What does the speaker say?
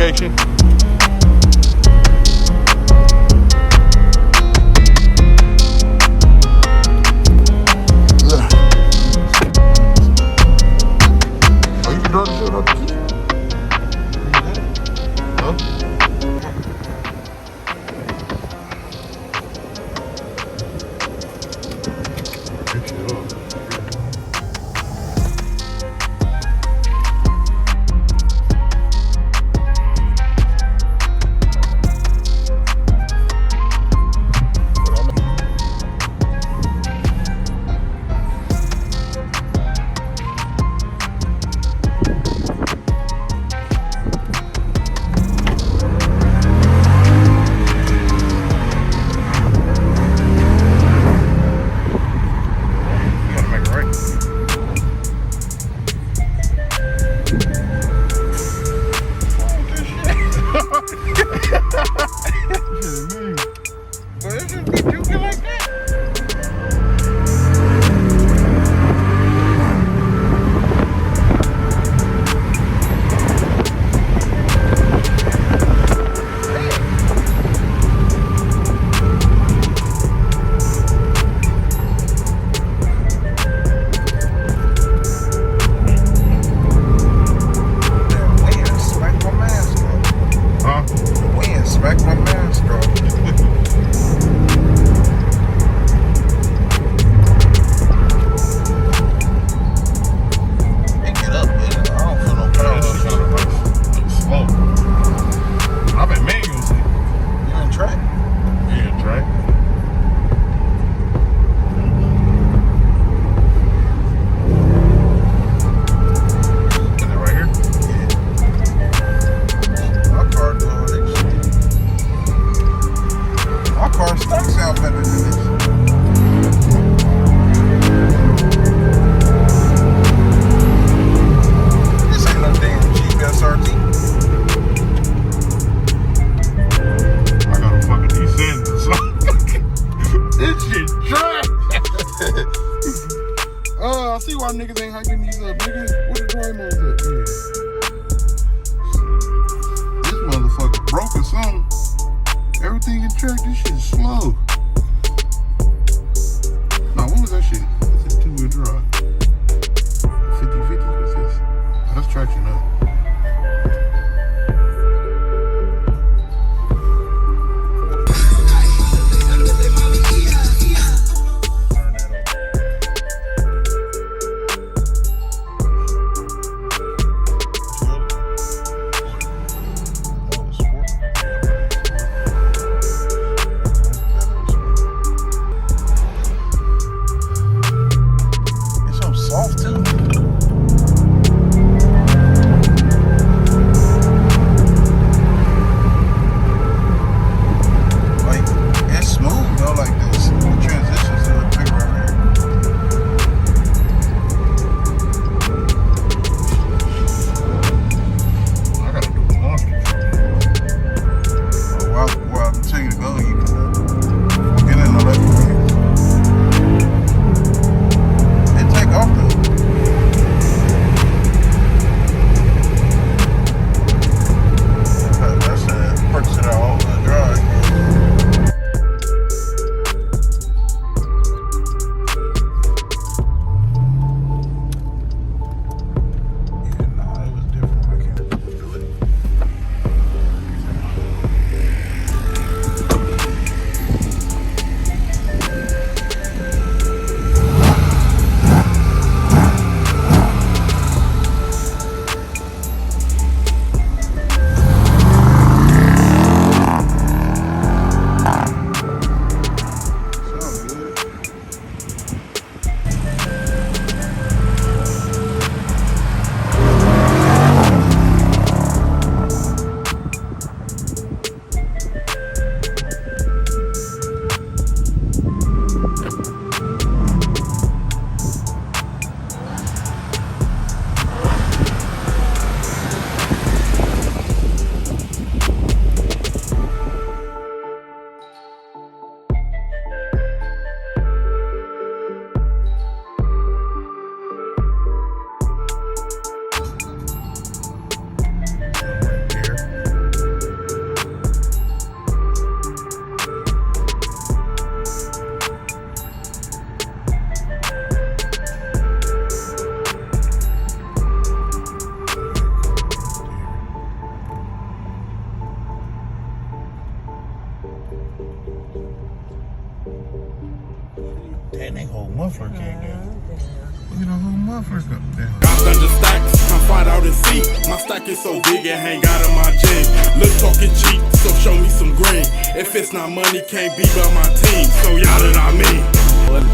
direction. Oh, you can draw the shit up the key? Huh? Pick shit up. I see why niggas ain't hyping these up, nigga. What the dry modes at? This motherfucker broke or something. Everything in track, this shit is slow. Nah, what was that shit? This is two-wheel drive. 50-50, what's this? Oh, that's traction up. Got thunder stacks, come find out and see. My stack is so big it hang out of my jeans. Look talking cheap, so show me some green. If it's not money, can't be by my team. So y'all that I mean.